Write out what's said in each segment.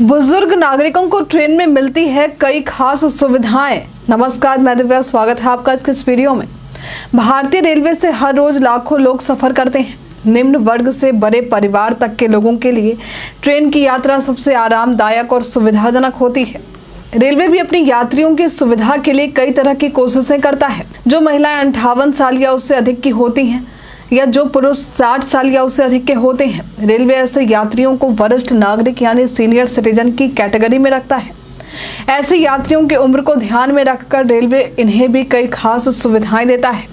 बुजुर्ग नागरिकों को ट्रेन में मिलती है कई खास सुविधाएं। नमस्कार, मैं दिव्या, स्वागत है आपका इस वीडियो में। भारतीय रेलवे से हर रोज लाखों लोग सफर करते हैं। निम्न वर्ग से बड़े परिवार तक के लोगों के लिए ट्रेन की यात्रा सबसे आरामदायक और सुविधाजनक होती है। रेलवे भी अपनी यात्रियों की सुविधा के लिए कई तरह की कोशिशें करता है। जो महिलाएं 58 साल या उससे अधिक की होती हैं या जो पुरुष 60 साल या उससे अधिक के होते हैं, रेलवे ऐसे यात्रियों को वरिष्ठ नागरिक यानी सीनियर सिटीजन की कैटेगरी में रखता है। ऐसे यात्रियों की उम्र को ध्यान में रखकर रेलवे इन्हें भी कई खास सुविधाएं देता है।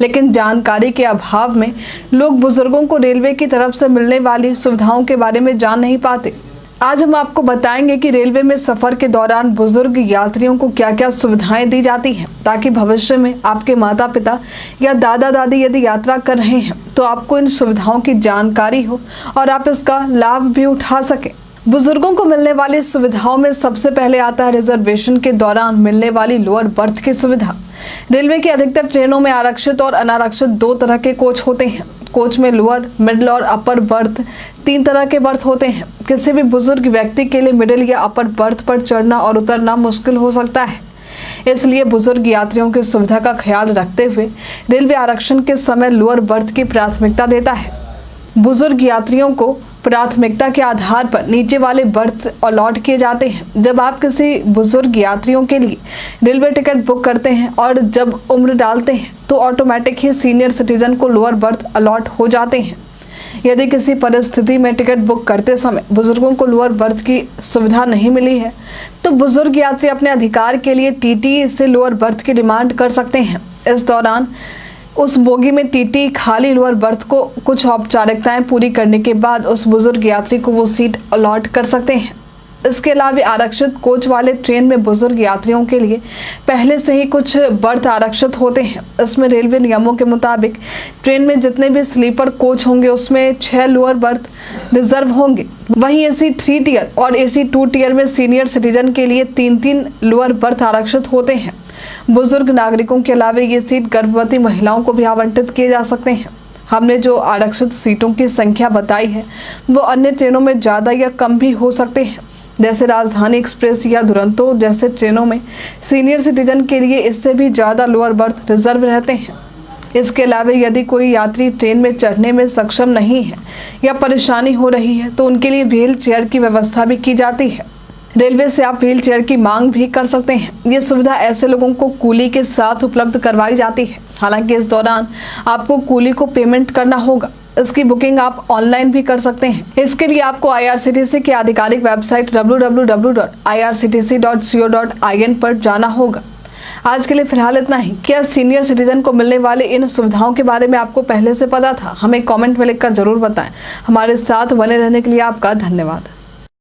लेकिन जानकारी के अभाव में लोग बुजुर्गों को रेलवे की तरफ से मिलने वाली सुविधाओं के बारे में जान नहीं पाते। आज हम आपको बताएंगे कि रेलवे में सफर के दौरान बुजुर्ग यात्रियों को क्या क्या सुविधाएं दी जाती हैं, ताकि भविष्य में आपके माता पिता या दादा दादी यदि यात्रा कर रहे हैं तो आपको इन सुविधाओं की जानकारी हो और आप इसका लाभ भी उठा सकें। बुजुर्गों को मिलने वाली सुविधाओं में सबसे पहले आता है रिजर्वेशन के दौरान मिलने वाली लोअर बर्थ की सुविधा। रेलवे की अधिकतर ट्रेनों में आरक्षित और अनारक्षित दो तरह के कोच होते हैं। कोच में लोअर, मिडिल और अपर बर्थ 3 तरह के बर्थ होते हैं। किसी भी बुजुर्ग व्यक्ति के लिए मिडिल या अपर बर्थ पर चढ़ना और उतरना मुश्किल हो सकता है। इसलिए बुजुर्ग यात्रियों की सुविधा का ख्याल रखते हुए रेलवे आरक्षण के समय लोअर बर्थ की प्राथमिकता देता है। बुजुर्ग यात्रियों को प्राथमिकता के आधार पर नीचे वाले बर्थ अलॉट किए जाते हैं। जब आप किसी बुजुर्ग यात्रियों के लिए रेलवे टिकट बुक करते हैं और जब उम्र डालते हैं तो ऑटोमेटिक ही सीनियर सिटीजन को लोअर बर्थ अलॉट हो जाते हैं। यदि किसी परिस्थिति में टिकट बुक करते समय बुजुर्गों को लोअर बर्थ की सुविधा नहीं मिली है तो बुजुर्ग यात्री अपने अधिकार के लिए टीटी से लोअर बर्थ की डिमांड कर सकते हैं। इस दौरान उस बोगी में टीटी खाली लोअर बर्थ को कुछ औपचारिकताएं पूरी करने के बाद उस बुजुर्ग यात्री को वो सीट अलॉट कर सकते हैं। इसके अलावा आरक्षित कोच वाले ट्रेन में बुजुर्ग यात्रियों के लिए पहले से ही कुछ बर्थ आरक्षित होते हैं। इसमें रेलवे नियमों के मुताबिक ट्रेन में जितने भी स्लीपर कोच होंगे उसमें 6 लोअर बर्थ रिजर्व होंगे। वहीं एसी 3 टियर और एसी 2 टियर में सीनियर सिटीजन के लिए 3-3 लोअर बर्थ आरक्षित होते हैं। बुजुर्ग नागरिकों के अलावा ये सीट गर्भवती महिलाओं को भी आवंटित किए जा सकते हैं। हमने जो आरक्षित सीटों की संख्या बताई है वो अन्य ट्रेनों में ज़्यादा या कम भी हो सकते हैं। जैसे राजधानी एक्सप्रेस या दुरंतो जैसे ट्रेनों में सीनियर सिटीजन के लिए इससे भी ज़्यादा लोअर बर्थ रिजर्व रहते हैं। इसके अलावा यदि कोई यात्री ट्रेन में चढ़ने में सक्षम नहीं है या परेशानी हो रही है तो उनके लिए व्हील चेयर की व्यवस्था भी की जाती है। रेलवे से आप व्हील चेयर की मांग भी कर सकते हैं। ये सुविधा ऐसे लोगों को कूली के साथ उपलब्ध करवाई जाती है। हालांकि इस दौरान आपको कूली को पेमेंट करना होगा। इसकी बुकिंग आप ऑनलाइन भी कर सकते हैं। इसके लिए आपको IRCTC की आधिकारिक वेबसाइट www.irctc.co.in पर जाना होगा। आज के लिए फिलहाल इतना ही। क्या सीनियर सिटीजन को मिलने वाले इन सुविधाओं के बारे में आपको पहले से पता था? हमें कमेंट में लिखकर जरूर बताएं। हमारे साथ बने रहने के लिए आपका धन्यवाद।